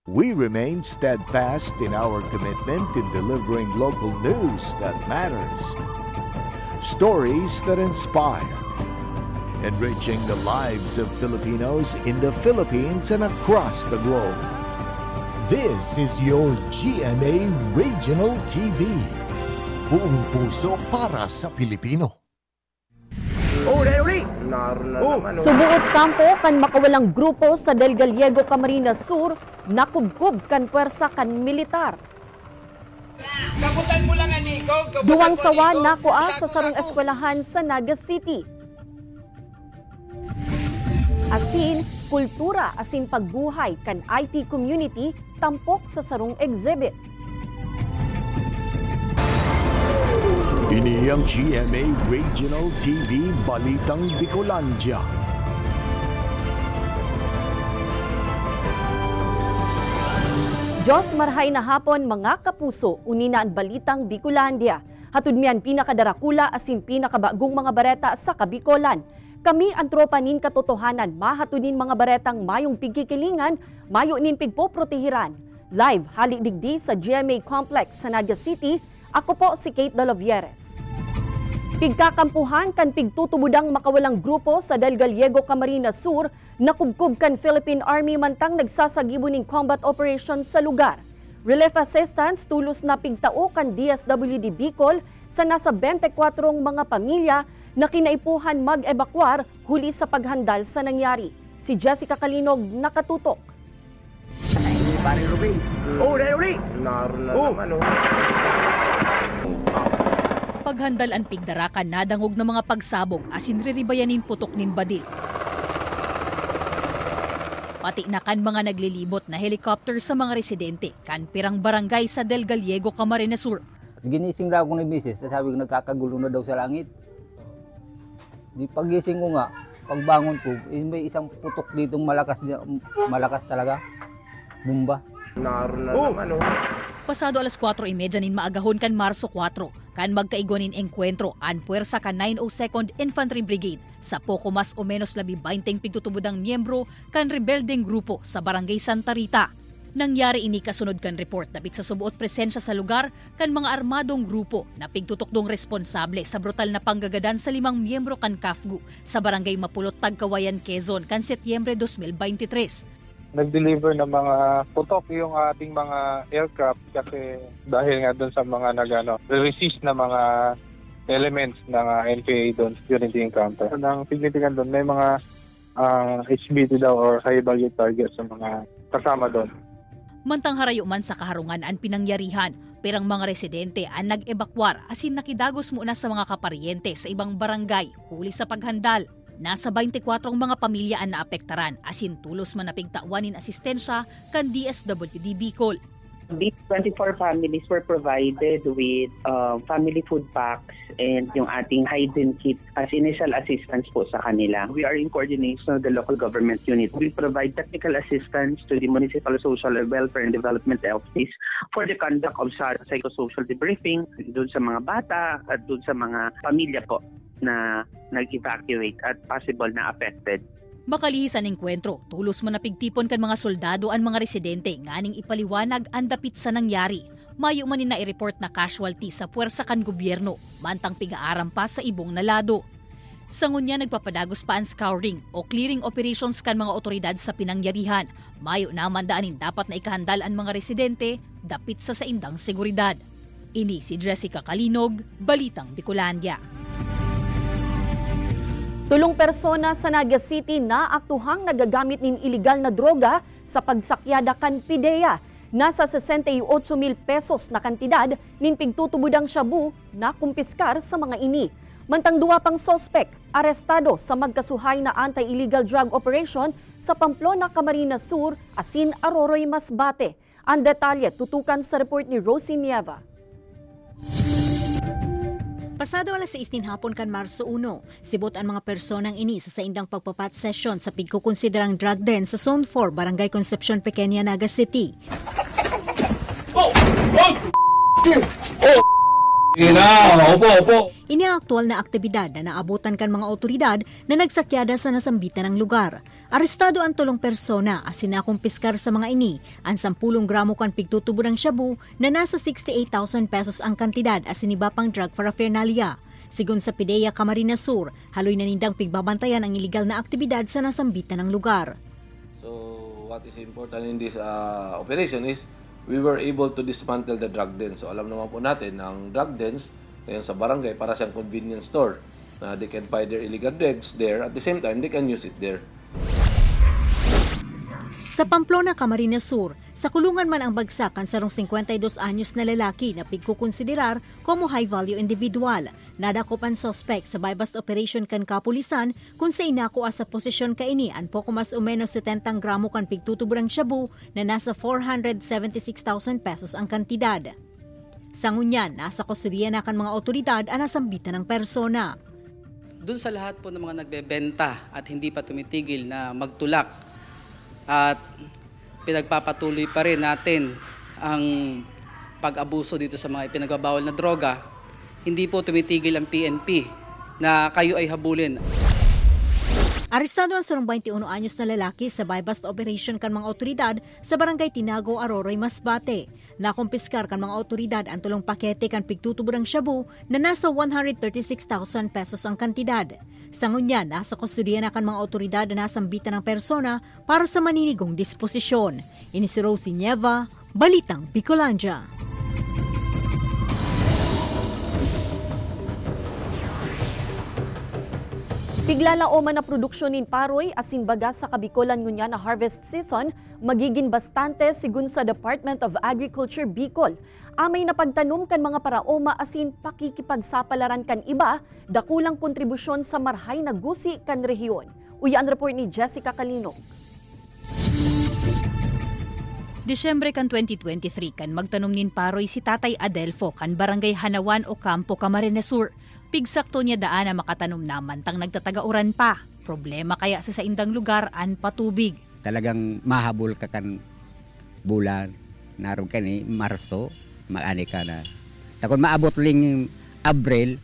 We remain steadfast in our commitment in delivering local news that matters. Stories that inspire. Enriching the lives of Filipinos in the Philippines and across the globe. This is your GMA Regional TV. Buong puso para sa Pilipino. Subuot kampo kan makawalang grupo sa Del Gallego, Camarines Sur, nakubkob kan puwersa kan militar. Duwang sawa nakuha sa sarong eskwelahan sa Naga City. Asin, kultura asin pagbuhay kan IT community tampok sa sarong exhibit. Ini ang GMA Regional TV Balitang Bicolandia. Diyos marhay na hapon mga kapuso, unina ang Balitang Bicolandia. Hatud miyan pinakadarakula asin pinakabagong mga bareta sa Kabikolan. Kami ang tropa nin katotohanan, mahatunin mga baretang mayong pigkikilingan, mayo nin pigpoprotehiran. Live halidigdi sa GMA Complex sa Naga City. Ako po si Kate Dalavieres. Pigkakampuhan kan pigtutubudang makawalang grupo sa Del Gallego, Camarines Sur, nakubkob kan Philippine Army mantang nagsasagibo ning combat operation sa lugar. Relief assistance tulos na pigtao kan DSWD Bicol sa nasa 24 mga pamilya na kinaipuhan mag-ebakwar huli sa paghandal sa nangyari. Si Jessica Kalinog nakatutok. Pare Ruben. Ruben. Paghandal ang pigdarakan nadangog ng mga pagsabog asin riribayanin putok nin badil. Pati na kan mga naglilibot na helicopter sa mga residente kan pirang barangay sa Del Gallego, Camarines Sur. Ginising raw ko ng misis, sabi ko nagkakagulo na daw sa langit. Di pagising ko nga, pagbangon ko, may isang putok dito malakas talaga. Bumba. Pasado alas 4:30 nin maagahon kan Marso 4, kan magkaigonin engkwentro an puwersa kan 902nd Infantry Brigade sa poko mas o menos 20 pigtutubudang miyembro kan rebeldeng grupo sa Barangay Santa Rita. Nangyari ini kasunod kan report dapit sa subuot presensya sa lugar kan mga armadong grupo na pigtutukdong responsable sa brutal na panggagadan sa 5 miyembro kan KAFGU sa Barangay Mapulot, Tagkawayan, Quezon kan Setyembre 2023. Nag-deliver ng mga putok yung ating mga aircraft kasi dahil nga doon sa mga resist na mga elements ng NPA doon during the encounter. Ang significant doon, may mga HBT daw or high value targets sa mga kasama doon. Mantang harayo man sa kaharungan ang pinangyarihan, perang mga residente ang nag-ebakwar asin nakidagos muna sa mga kaparyente sa ibang barangay huli sa paghandal. Nasa 24 mga pamilya ang naapektaran asin tulos man napigtawanin asistensya kan DSWD Bicol. These 24 families were provided with family food packs and yung ating hygiene kit as initial assistance po sa kanila. We are in coordination with the local government unit. We provide technical assistance to the Municipal Social Welfare and Development Office for the conduct of psychosocial debriefing doon sa mga bata at doon sa mga pamilya po na nag-evacuate at possible na affected. Makalihis ang engkwentro, tulos man napigtipon kan mga soldado ang mga residente nganing ipaliwanag ang dapit sa nangyari. Mayo man na i-report na casualty sa puwersa kan gobyerno, mantang pigaaram pa sa ibong nalado. Sa ngunya nagpapadagos pa ang scouring o clearing operations kan mga otoridad sa pinangyarihan. Mayo naman daanin dapat na ikahandal ang mga residente dapit sa saindang seguridad. Ini si Jessica Kalinog, Balitang Bicolandia. Tulong persona sa Naga City na aktuhang nagagamit nin iligal na droga sa pagsakyada kan PIDEA. Nasa 68,000 pesos na kantidad nin pigtutubudang shabu na kumpiskar sa mga ini. Mantang duwa pang sospek, arestado sa magkasuhay na anti-illegal drug operation sa Pamplona, Camarines Sur, asin Aroroy, Masbate. Ang detalye tutukan sa report ni Rosie Nieva. Pasado alas 6 hapon kan Marso 1, sibot ang mga personang ini sa saindang pagpapat session sa pigkukonsiderang drug den sa Zone 4, Barangay Concepcion, Pequeña, Naga City. Ini ang aktual na aktibidad na naabutan kan mga otoridad na nagsakyada sa nasambitan ng lugar. Arestado ang tulong persona as sinakumpiskar sa mga ini ang 10 gramo kan pigtutubo ng shabu na nasa 68,000 pesos ang kantidad as sinibapang drug paraphernalia. Sigun sa PIDEA Camarines Sur, haloy na nindang pigbabantayan ang iligal na aktibidad sa nasambitan ng lugar. So what is important in this operation is we were able to dismantle the drug dens. So alam naman po natin ang drug dens ngayon sa barangay para siyang convenience store na they can buy their illegal drugs there, at the same time they can use it there. Sa Pamplona, Camarines Sur, sa kulungan man ang bagsakan sa 52 anyos na lalaki na pigkukonsiderar como high-value individual. Nadakop ang suspect sa buy-bust operation kan kapulisan kung sa inakuha sa posisyon kaini ang poko mas o menos 70 gramo kan pigtutubo ng shabu na nasa 476,000 pesos ang kantidad. Sa ngunyan, nasa kusuriya na kan mga otoridad ang nasambitan ng persona. Doon sa lahat po ng mga nagbebenta at hindi pa tumitigil na magtulak at pinagpapatuloy pa rin natin ang pag-abuso dito sa mga ipinagbabawal na droga, hindi po tumitigil ang PNP na kayo ay habulin. Arestado ang 21 anyos na lalaki sa buy-bust operation kan mga otoridad sa barangay Tinago, Aroroy, Masbate. Nakumpiskar kan mga otoridad ang tulong pakete kan pigtutubo ng shabu na nasa 136,000 pesos ang kantidad. Sa ngunyan, nasa kusuriya na kan mga otoridad na nasambitan ng persona para sa maninigong disposisyon. Ini si Rosie Nieva, Balitang Bicolandia. Piglalaoman na produksyon nin paroy asin bagas sa Kabikolan ngunya na harvest season magiging bastante sigun sa Department of Agriculture Bicol. Amay na pagtanom kan mga paraoma asin pakikipagsapalaran kan iba, dakulang kontribusyon sa marhay na gusi kan rehiyon. Uyan report ni Jessica Calinog. Disyembre kan 2023 kan magtanom nin paroy si Tatay Adelfo kan Barangay Hanawan o Campo, Camarines Sur. Pigsakto niya daan na makatanom naman tang nagtatagauran pa. Problema kaya sa saindang lugar an patubig. Talagang mahabol ka kan bulan. Naroon ka ni Marso, maani ka na. Takon maabot ling Abril,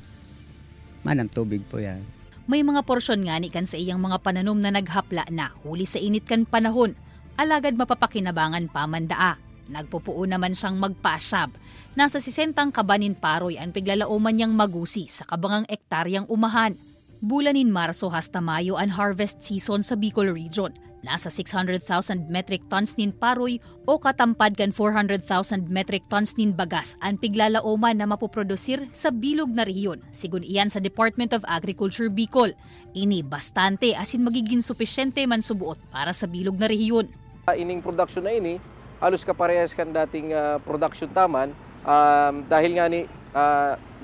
manang tubig po yan. May mga porsyon nga ni kan sa iyang mga pananom na naghapla na huli sa init kan panahon. Alagad mapapakinabangan pa mandaa. Nagpupuo naman siyang magpasab. Nasa 60 kabanin paroy ang piglalauman niyang magusi sa kabangang ektaryang umahan. Bulanin Marso hasta Mayo ang harvest season sa Bicol Region. Nasa 600,000 metric tons nin paroy o katampad kan 400,000 metric tons nin bagas ang piglalauman na mapoprodusir sa bilog na rehiyon. Sigun iyan sa Department of Agriculture Bicol. Ini bastante asin magiging supisyente man subuot para sa bilog na rehiyon. Ining production na ini halos kaparehas kan dating production taman dahil nga ni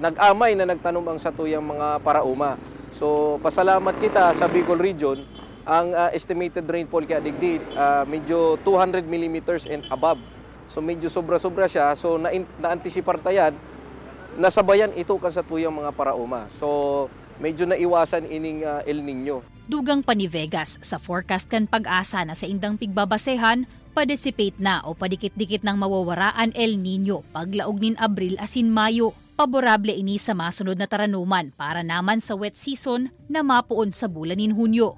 nag-amay na nagtanom ang satuyang mga parauma. So pasalamat kita sa Bicol Region, ang estimated rainfall kaya digdi medyo 200 millimeters and above. So medyo sobra-sobra siya, so na-antisipar tayan, nasabayan ito kan satuyang mga parauma. So medyo naiwasan ining El Nino. Dugang pa ni Vegas sa forecast kan pag-asa na sa indang pigbabasehan, padisipate na o padikit-dikit ng mawawaraan El Nino paglaog nin Abril asin Mayo. Paborable ini sa masunod na taranuman para naman sa wet season na mapuon sa bulan nin Hunyo.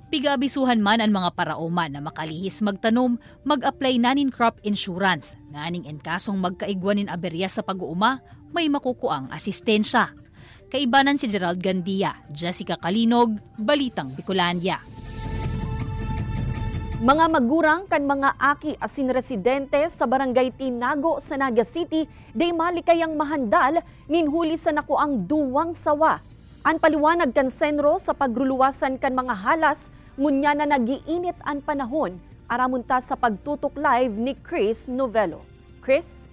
Pigabisuhan man ang mga paraoma na makalihis magtanom, mag-apply na nin crop insurance. Nganing enkasong magkaigwan nin aberya sa pag-uuma, may makukuang asistensya. Kaibanan si Gerald Gandia, Jessica Calinog, Balitang Bicolandia. Mga magurang kan mga aki asin residente sa Barangay Tinago sa Naga City day malikayang mahandal ninhuli sa nakuang duwang sawa. An paliwanag kan senro sa pagruluwasan kan mga halas ngunya na nagiinit an panahon. Aramunta sa pagtutok live ni Chris Novelo. Chris?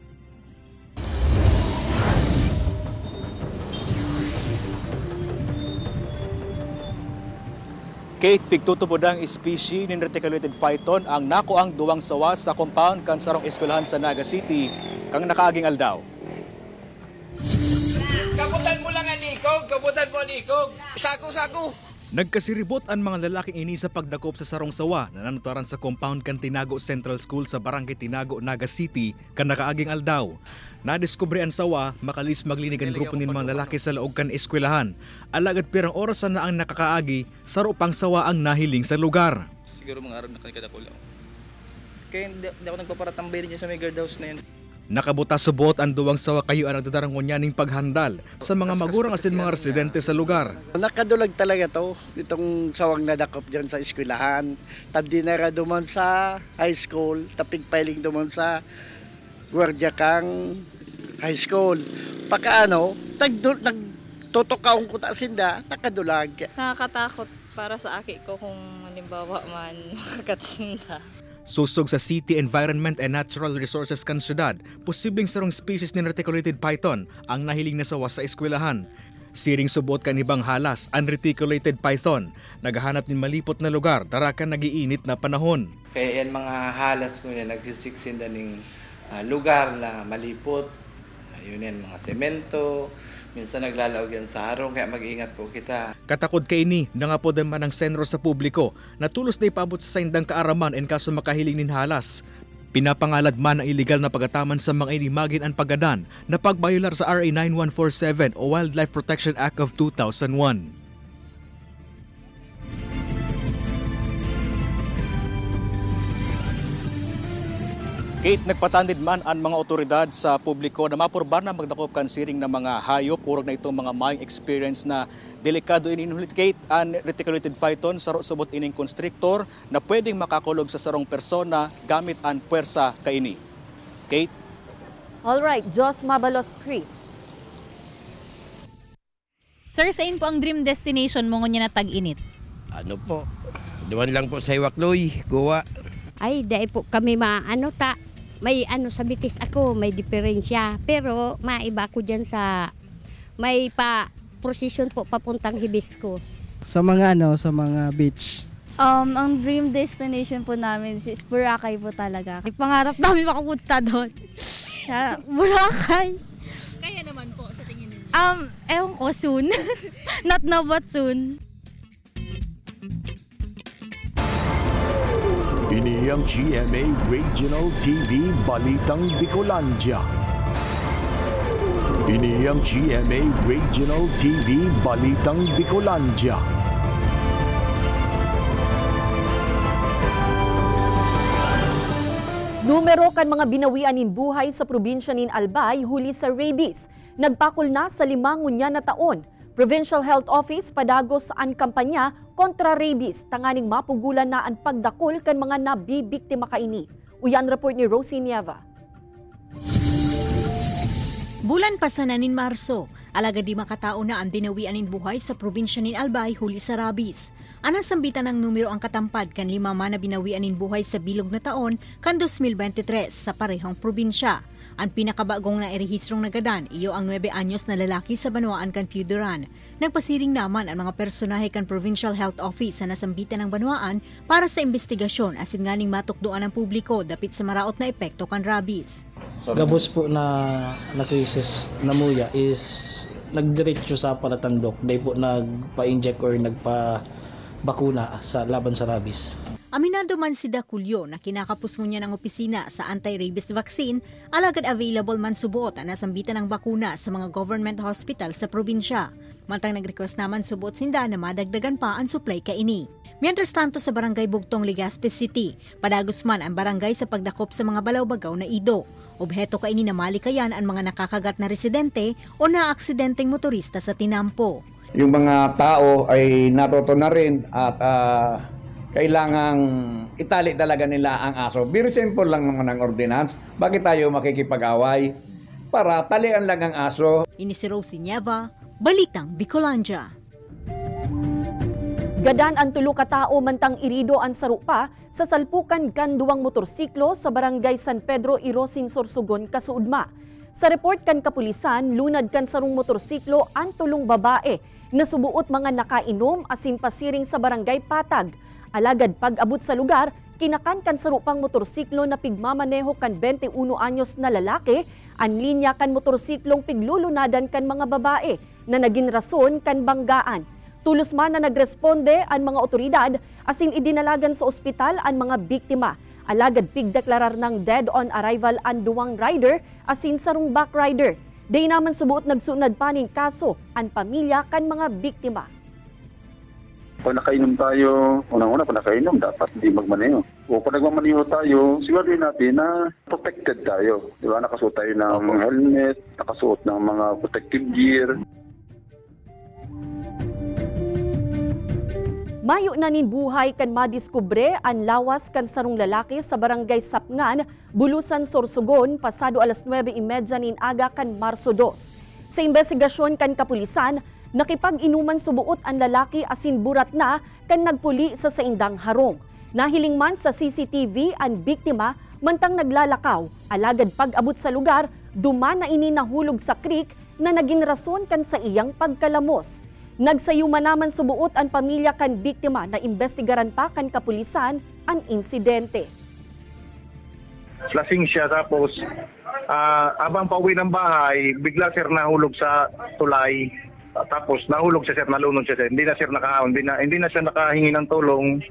Kate, pigtutubodang species ng reticulated phyton ang nakuang duwang sawa sa compound kan sarong eskwelahan sa Naga City kang nakaaging aldaw. Kabutan mo lang ang ikog, kabutan mo ang ikog. Sako-sako. Nagkasiribot ang mga lalaking ini sa pagdakop sa sarong sawa na nanutaran sa compound kan Tinago Central School sa Barangay Tinago, Naga City kan nakaaging aldaw. Nadiskubre ang sawa, makalis maglinig ang grupo ng mga lalaki sa laog kan eskwelahan. Alagad pirang orasan na ang nakakaagi, saro pang sawa ang nahiling sa lugar. Siguro mga araw na kanikada ko lang. Kaya hindi ako nagpaparatambay rin sa may guardhouse na yun. Nakabutas subot ang duwang sawa kayo ang nagdadarangon niya ng paghandal sa mga magurang asin mga residente sa lugar. Nakadulag talaga to, itong sawang nadakop dyan sa eskwelahan. Tabdi na ra duman sa high school, tapig piling duman sa Guardia Kang high school. Pagkaano, nagtutok kaong kutasinda, nakadulag. Nakakatakot para sa aki ko kung halimbawa man makakatsinda. Susog sa City Environment and Natural Resources kan syudad, posibleng sarong species ni reticulated python ang nahiling na sawa sa eskwelahan. Siring subot kan ibang halas, ang reticulated python. Naghahanap ng malipot na lugar, tarakan nagiinit na panahon. Kaya yan mga halas ko yan, nagsisiksinda ng lugar na malipot. Yun yan, mga semento. Minsan naglalaog yan sa harong, kaya mag-iingat po kita. Katakod kay ini, nangapod naman ang senro sa publiko na tulos na ipabot sa saindang kaaraman en kaso makahiling nin halas. Pinapangalad man ang iligal na pagataman sa mga inimagin ang pagadan na pagbayular sa RA 9147 o Wildlife Protection Act of 2001. Kate, nagpatandid man ang mga otoridad sa publiko na mapurbar na magdakop kan siring ng mga hayop urog na itong mga mayong experience na delikado ininhulit. Kate, ang reticulated python saro subot ining constrictor na pwedeng makakulog sa sarong persona gamit ang puwersa kaini. Kate? Alright, Jos Mabalos, Chris. Sir, saan po ang dream destination mo nga na tag-init? Ano po? Duwan lang po sa Iwakloy, Goa. Ay, dahil po kami may sa bitis ako, may diferensya. Pero maiba ko dyan sa may procession po papuntang Hibiscus. Sa mga sa mga beach. Ang dream destination po namin is Boracay po talaga. Pangarap namin makapunta doon. Boracay. Kaya naman po sa tingin niyo? Ewan ko, soon. Not now but soon. Ini ang GMA Regional TV Balitang Bicolandia. Ini ang GMA Regional TV Balitang Bicolandia. Numero kan mga binawian nin buhay sa probinsya nin Albay huli sa rabies. Nagpakul na sa 5 ngunya na taon. Provincial Health Office padagos ang kampanya kontra rabies tanganing mapugulan na ang pagdakol kan mga nabibiktima kaini. Uyan report ni Rosie Nieva. Bulan pa sa nanin Marso, alaga di makatao na ang binawian nin buhay sa probinsya nin Albay huli sa rabies. Anang sambitan ng numero ang katampad kan 5 man na binawian nin buhay sa bilog na taon kan 2023 sa parehong probinsya. Ang pinakabagong na irehistrong nagadan, iyo ang 9 anyos na lalaki sa Banwaan kan Piuderan. Nagpasiring naman ang mga personahe kan Provincial Health Office sa nasambitan ng Banwaan para sa investigasyon asin nganing matukdoan ng publiko dapit sa maraot na epekto kan rabies. Gabos po na cases na muya is nagdiretso sa palatandok, dahil po nagpa-inject or nagpa-bakuna sa laban sa rabies. Aminado man si Daculio na kinakapos niya ng opisina sa anti-rabies vaccine, alagad available man subuot ang nasambitan ng bakuna sa mga government hospital sa probinsya. Mantang nag-request naman subuot sinda na madagdagan pa ang supply kaini. Mientras tanto sa Barangay Bugtong, Legazpi City, padagos man ang barangay sa pagdakop sa mga balaw-bagaw na ido. Obheto kaini na malikayan ang mga nakakagat na residente o na-aksidenteng motorista sa tinampo. Yung mga tao ay natuto na rin at kailangang itali talaga nila ang aso. Very simple lang naman ang ordinance. Bakit tayo makikipag-away? Para talian lang ang aso. Ini si Rosie Nieva, Balitang Bicolandia. Gadan ang 3 katao mantang irido ang sarupa sa salpukan kan 2 motorsiklo sa Barangay San Pedro, Irosin, Sorsogon, Kasuudma. Sa report kan kapulisan, lunad kan sarong motorsiklo ang 3 babae na subuot mga nakainom asin pasiring sa Barangay Patag. Alagad pag-abot sa lugar, kinakan sa rupang motorsiklo na pigmamaneho kan 21 anyos na lalaki, ang linya kan motorsiklong piglulunadan kan mga babae na naging rason kan banggaan. Tulos man na nagresponde ang mga otoridad asin idinalagan sa ospital ang mga biktima. Alagad pigdeklarar ng dead on arrival ang duwang rider asin sarong back rider. Day naman subuot nagsunod pa ning kaso ang pamilya kan mga biktima. Pag nakainom tayo, unang-una pag nakainom, dapat hindi magmaneho. O pag nagmamaneho tayo, siguraduhin natin na protected tayo. Di ba? Nakasuot tayo ng helmet, nakasuot ng mga protective gear. Mayo na nin buhay kan madiskubre ang lawas kan sarong lalaki sa barangay Sapngan, Bulusan, Sorsogon, pasado alas 9:30 nin aga kan Marso 2. Sa investigasyon kan kapulisan, nakipag-inuman subuot ang lalaki asin burat na kan nagpuli sa saindang harong. Nahiling man sa CCTV ang biktima mantang naglalakaw, alagad pag-abot sa lugar, duman na ini nahulog sa creek na naging rason kan sa iyang pagkalamos. Nagsayuma naman subuot ang pamilya kan biktima na imbestigaran pa kan kapulisan ang insidente. Lasing siya tapos abang pauwi ng bahay, bigla sir nahulog sa tulay. Tapos nahulog siya sir, nalunod siya sir. Hindi na sir nakahaon, hindi na siya nakahingi ng tulong.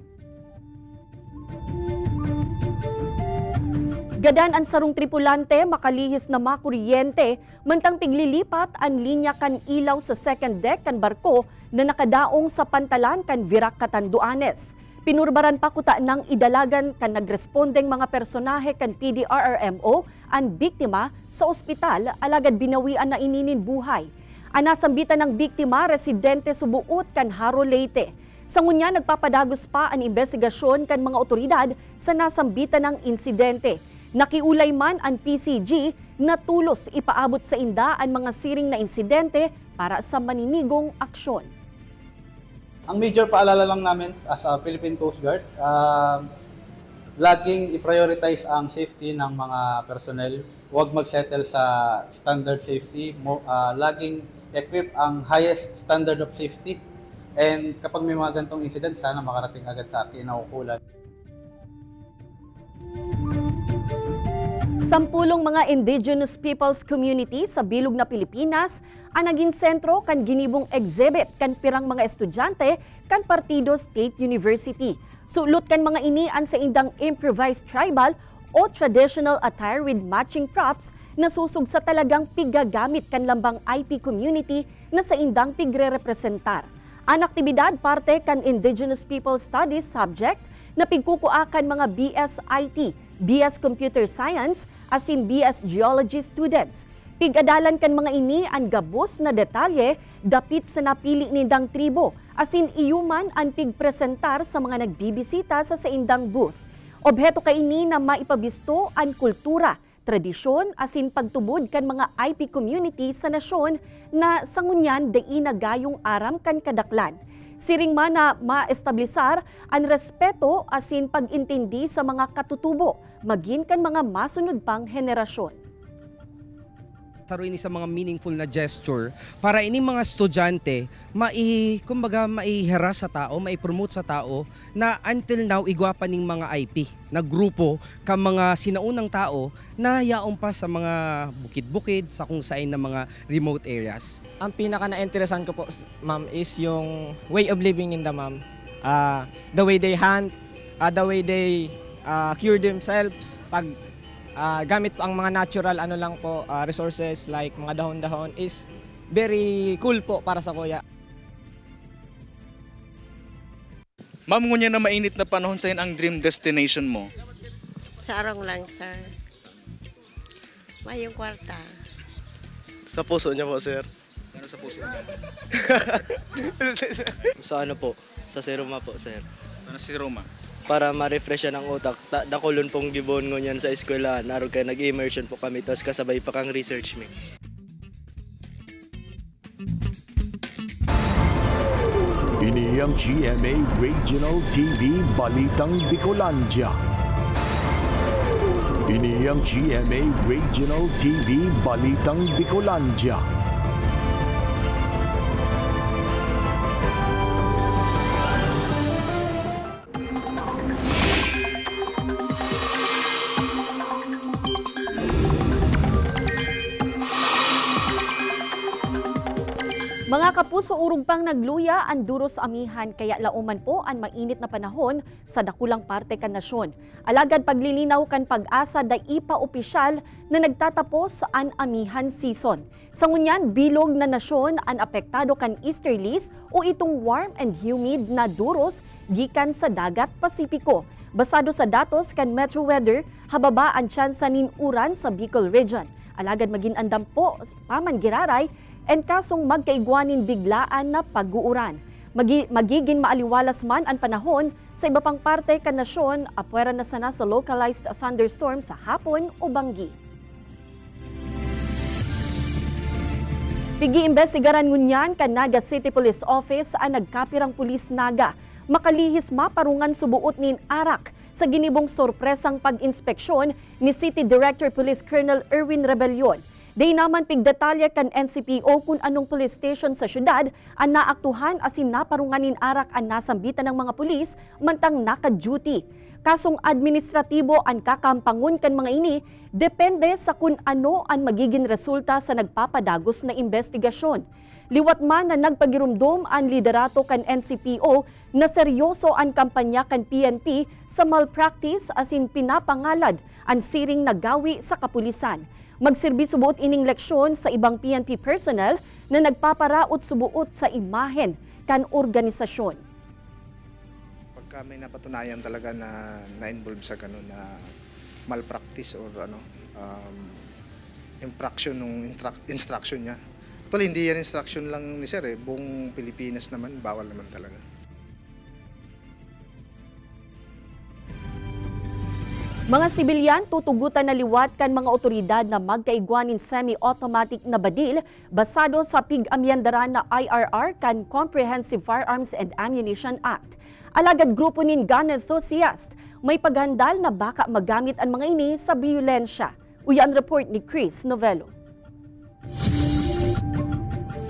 Gadan ang sarong tripulante makalihis na makuryente mantang piglilipat ang linya kan ilaw sa second deck kan barko na nakadaong sa pantalan kan Virac, Catanduanes. Pinurbaran pa kuta ng idalagan kan nagrespondeng mga personahe kan PDRRMO ang biktima sa ospital alagad binawian na ininin buhay. Anasambitan ng biktima residente subuot kan Haro, Leyte. Sa ngunya nagpapadagos pa ang investigasyon kan mga otoridad sa nasambitan ng insidente. Nakiulay man ang PCG na tulos ipaabot sa inda ang mga siring na insidente para sa maninigong aksyon. Ang major paalala lang namin as a Philippine Coast Guard, laging i-prioritize ang safety ng mga personnel. Huwag mag-settle sa standard safety. Laging equip ang highest standard of safety. And kapag may mga ganitong incident, sana makarating agad sa kinaukulan. 10 mga indigenous peoples community sa bilog na Pilipinas ang naging sentro kan ginibong exhibit kan pirang mga estudyante kan Partido State University. Sulot kan mga inian sa indang improvised tribal o traditional attire with matching props na susug sa talagang piggagamit kan lambang IP community na sa indang pigre-representar. Ang aktibidad parte kan Indigenous People Studies subject na pigkukuakan mga BS IT, BS Computer Science, asin BS Geology students. Pig-adalan kan mga ini ang gabos na detalye dapit sa napili nindang tribo, asin iyuman ang pigpresentar sa mga nagbibisita sa saindang booth. Obheto ka ini na maipabisto ang kultura, tradisyon, asin pagtubod kan mga IP community sa nasyon na sangunyan daina gayong aram kan kadaklan. Siring man na maestablisar ang respeto asin pag-intindi sa mga katutubo, magin kan mga masunod pang henerasyon. Saro ini sa mga meaningful na gesture para ini mga estudyante maihera sa tao, mai-promote sa tao na until now igwapa ning mga IP na grupo ka mga sinaunang tao na yaon pa sa mga bukid-bukid sa kung saan na mga remote areas. Ang pinaka na-interesan ko po, ma'am, is yung way of living nila, ma'am. The way they hunt, the way they cure themselves, pag gamit po ang mga natural resources like mga dahon-dahon is very cool po para sa kuya. Ma'am, ngunya na mainit na panahon sa ang dream destination mo? Sa Arong lang, sir. May yung kwarta. Sa puso niya po, sir. Ano sa puso niya? Sa ano po? Sa Seroma po, sir. Ano si Roma? Para ma-refresh siya ng utak. Dakulon pong gibon ko niyan sa eskwela. Naroon kayo nag-immersion po kami, tapos kasabay pa kang research me. Ini ang GMA Regional TV Balitang Bicolandia. Ini ang GMA Regional TV Balitang Bicolandia. Mga kapuso, urog pang nagluya ang duros amihan kaya lauman po ang mainit na panahon sa dakulang parte kan nasyon. Alagad paglilinaw kan pag-asa da ipa opisyal na nagtatapos ang amihan season. Sa ngunyan, bilog na nasyon ang apektado kan easterlies o itong warm and humid na duros gikan sa dagat Pasipiko. Basado sa datos kan Metro Weather, hababa ang tsansa nin uran sa Bicol Region. Alagad maginandam po paman giraray and kasong magkaigwanin biglaan na pag-uuran. Magiging maaliwalas man ang panahon sa iba pang parte kan nasyon, apwera na sana sa localized thunderstorm sa hapon o banggi. Pigi-imbestigaran ngunyan kan Naga City Police Office ang nagkapirang pulis Naga. Makalihis maparungan subuot nin arak sa ginibong sorpresang pag-inspeksyon ni City Director Police Colonel Erwin Rebellion. Day naman pigdetalya kan NCPO kung anong police station sa syudad ang naaktuhan asin naparunganin arak ang nasambitan ng mga pulis mantang naka-duty. Kasong administratibo ang kakampangon kan mga ini, depende sa kung ano ang magiging resulta sa nagpapadagos na investigasyon. Liwat man na nagpagirumdom ang liderato kan NCPO na seryoso ang kampanya kan PNP sa malpractice asin pinapangalad ang siring nagawi sa kapulisan. Magsilbi subuot ining leksyon sa ibang PNP personnel na nagpaparaot subuot sa imahen kan organisasyon. Pagka may napatunayan talaga na na-involve sa ganun na malpractice or infraction ng instruction niya. Actually, hindi yan instruction lang ni Sir buong Pilipinas naman, bawal naman talaga. Mga sibilyan tutugutan na liwat kan mga otoridad na magkaigwanin semi-automatic na badil basado sa pig-amyandaran na IRR kan Comprehensive Firearms and Ammunition Act. Alagad grupo nin gun enthusiast, may paghandal na baka magamit ang mga ini sa biyolensya. Uyan report ni Chris Novello.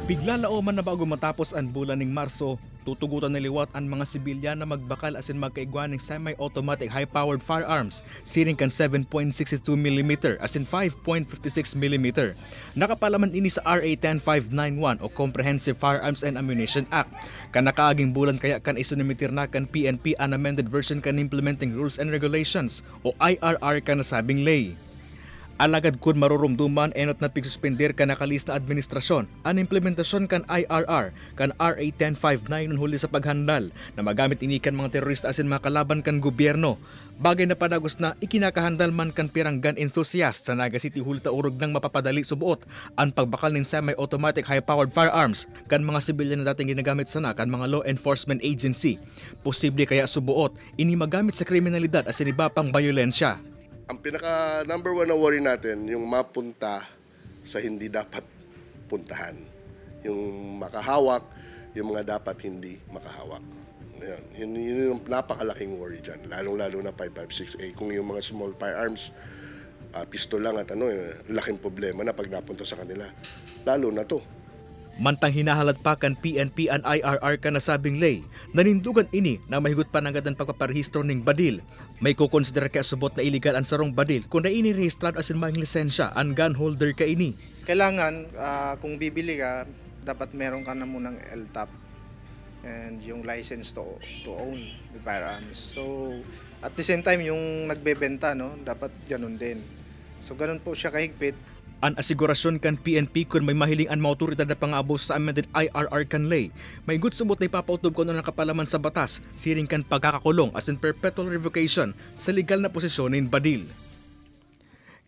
Biglalao man na bago matapos ang bulan ng Marso, tutugutan na liwat ang mga sibilyan na magbakal asin magkaigwaning semi-automatic high-powered firearms, siring kan 7.62mm asin 5.56mm. Nakapalaman ini sa RA 10591 o Comprehensive Firearms and Ammunition Act. Kanakaaging bulan kaya kan isunimitir na kan PNP an amended version kan Implementing Rules and Regulations o IRR kan nasabing lay. Alagad kun marurumduman enot na pigsuspender ka nakalis na administrasyon ang implementasyon kan IRR kan RA 10591 huli sa paghandal na magamit ini kan mga terorista asin makalaban kan gobyerno. Bagay na padagos na ikinakahandal man kan pirang gun enthusiast sa Naga City huli ta urog nang mapapadali subuot ang pagbakal ng semi-automatic high-powered firearms kan mga sibilyan na dating ginagamit sana kan mga law enforcement agency. Posible kaya subuot ini magamit sa kriminalidad asin iba pang bayolensya. Ang pinaka number one na worry natin, yung mapunta sa hindi dapat puntahan. Yung makahawak, yung mga dapat hindi makahawak. Yun yung napakalaking worry dyan. Lalong-lalo na 5.56A. Kung yung mga small firearms, pistol lang at laking problema na pag napunta sa kanila. Lalo na to. Mantang hinahalad pa kan PNP ang IRR ka nasabing lay, nanindugan ini na mahigot pa nagad ang pagpaparehistro ning badil. May kukonsider kaya subot na illegal ang sarong badil kung na ini rehistrado asin mahing lisensya ang gun holder ka ini. Kailangan kung bibili ka, dapat meron ka na munang LTAP and yung license to own the firearms. So at the same time yung nagbebenta dapat ganun din. So ganun po siya kahigpit. An asigurasyon kan PNP kung may mahiling ang mga otoridad na pang-abos sa amended IRR kan lay. May good sumot na ipapautob ko na nakapalaman sa batas, siring kan pagkakakulong as in perpetual revocation sa legal na posisyonin badil.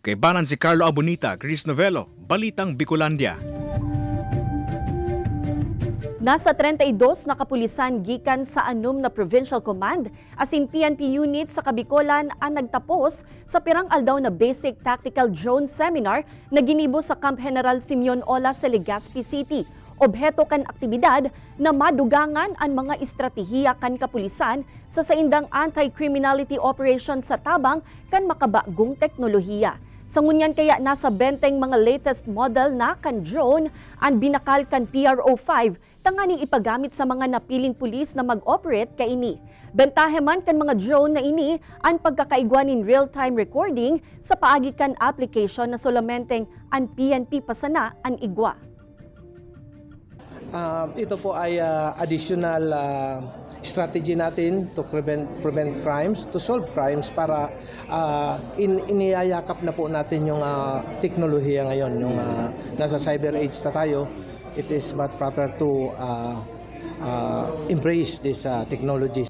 Kay banan si Carlo Abonita, Chris Novello, Balitang Bicolandia. Nasa 32 na kapulisan gikan sa 6 na provincial command asin PNP unit sa Kabicolan ang nagtapos sa pirang aldaw na basic tactical drone seminar na ginibo sa Camp General Simeon Ola sa Legazpi City. Obheto kan aktibidad na madugangan ang mga estratehiya kan kapulisan sa saindang anti-criminality operation sa tabang kan makabagong teknolohiya. Sa ngunyan kaya nasa 20 mga latest model na kan drone ang binakal kan PRO-5 tanganing ipagamit sa mga napiling pulis na mag-operate kaini. Bentahe man kan mga drone na ini ang pagkakaigwanin real-time recording sa paagi kan application na solamenteng ang PNP pasana ang igwa. Ito po ay additional strategy natin to prevent crimes, to solve crimes para iniyayakap na po natin yung teknolohiya ngayon. Yung nasa cyber age na tayo, it is but proper to embrace this technologies.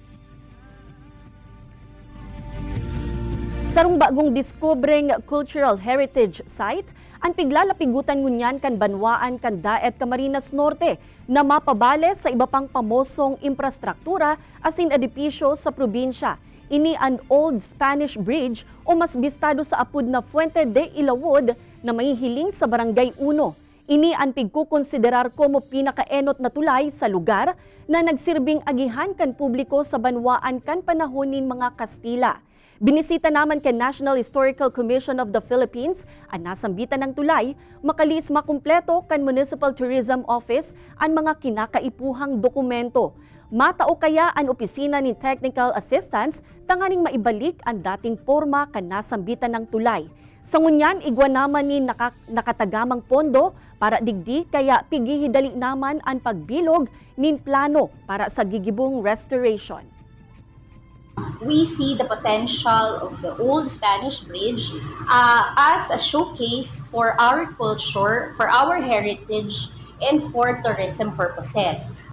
Sarong bagong discovering cultural heritage site, ang piglalapigutan ngunyan kan Banwaan kan Daet Camarines Norte na mapabale sa iba pang pamosong infrastruktura asin edipisyo sa probinsya. Ini an old Spanish bridge o mas bistado sa apud na Fuente de Ilawod na may hiling sa Barangay 1. Ini ang pigkukonsiderar como pinakaenot na tulay sa lugar na nagsirbing agihan kan publiko sa Banwaan kan panahonin mga Kastila. Binisita naman kay National Historical Commission of the Philippines ang nasambitan ng tulay, makalis makumpleto kan Municipal Tourism Office ang mga kinakaipuhang dokumento. Matao kaya ang opisina ni Technical Assistance tanganing maibalik ang dating porma kan nasambitan ng tulay. Sa ngunyan, igwa naman ni nakatagamang pondo para digdi kaya pigihidali naman ang pagbilog nin plano para sa gigibong restoration. We see the potential of the old Spanish bridge as a showcase for our culture, for our heritage, and for tourism purposes.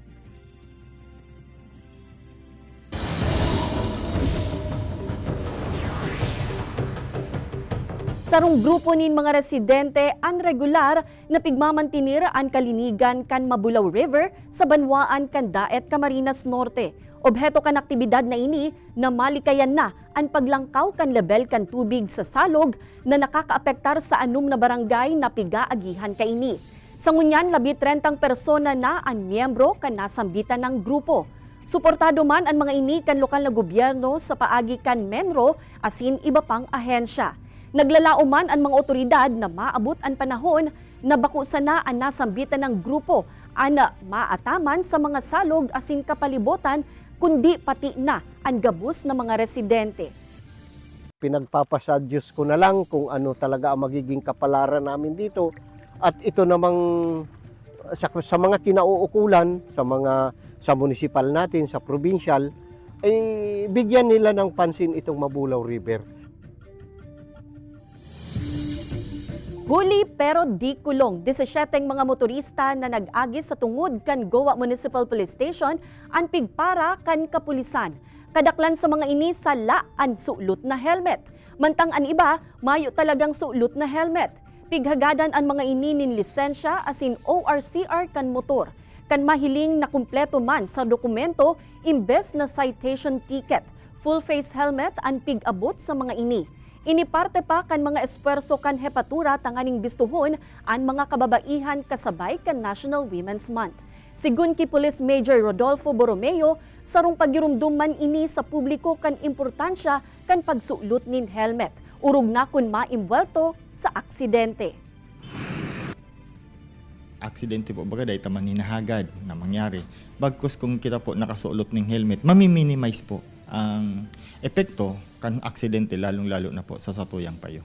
Sarong grupo nin mga residente ang regular na pigmamantinir ang kalinigan kan Mabulaw River sa Banwaan kan Daet Camarines Norte. Obheto kan aktibidad na ini na malikayan na ang paglangkaw kan level kan tubig sa salog na nakakaapektar sa 6 na barangay na pigaagihan kaini. Sa ngunyan, 30 persona na ang miyembro kan nasambitan ng grupo. Suportado man ang mga ini kan lokal na gobyerno sa paagi kan Menro asin iba pang ahensya. Naglalao man ang mga otoridad na maabot ang panahon na bakusan na ang nasambitan ng grupo ana maataman sa mga salog asin kapalibutan kundi pati na ang gabus ng mga residente. Pinagpapasadyos ko na lang kung ano talaga ang magiging kapalaran namin dito at ito namang sa mga kinauukulan sa munisipal natin, sa provincial, ay bigyan nila ng pansin itong Mabulaw River. Huli pero di kulong, 17 mga motorista na nag-agi sa tungod kan Goa Municipal Police Station ang pigpara kan kapulisan. Kadaklan sa mga ini sala ang sulot na helmet. Mantang an iba, mayo talagang sulot na helmet. Pighagadan ang mga ini nin lisensya asin ORCR kan motor. Kan mahiling na kumpleto man sa dokumento imbes na citation ticket. Full face helmet ang pig-abot sa mga ini. Iniparte pa kan mga espuerso kan hepatura tanganing bistuhon ang mga kababaihan kasabay kan National Women's Month. Sigun ki Police Major Rodolfo Borromeo, sarong pagirumduman ini sa publiko kan importansya kan pagsulot nin helmet. Urog na kun maimbwelto sa aksidente. Aksidente po baga dahil taman hinahagad na mangyari. Bagkus kung kita po nakasulot ng helmet, mami-minimize po ang epekto kan aksidente lalong-lalo na po sa satuyang payo.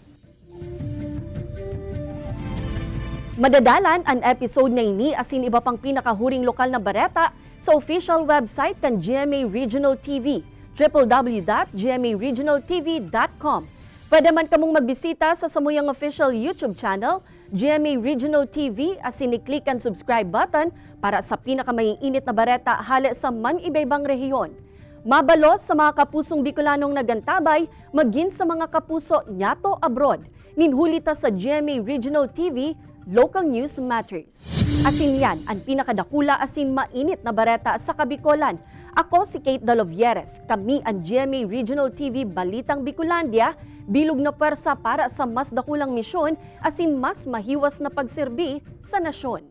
Madadalan ang episode na ini asin iba pang pinakahuring lokal na bareta sa official website kan GMA Regional TV, www.gmaregionaltv.com. Pwede man kamong magbisita sa samuyang official YouTube channel, GMA Regional TV, asin i-click ang subscribe button para sa pinakamayinit na bareta hali sa man-ibaybang rehiyon. Mabalos sa mga kapusong Bicolanong nagantabay, maging sa mga kapuso nyato abroad. Ninhulita sa GMA Regional TV, Local News Matters. Asin yan ang pinakadakula asin mainit na bareta sa Kabikolan. Ako si Kate Dalovieres. Kami ang GMA Regional TV Balitang Bicolandia, bilog na pwersa para sa mas dakulang misyon asin mas mahiwas na pagserbi sa nasyon.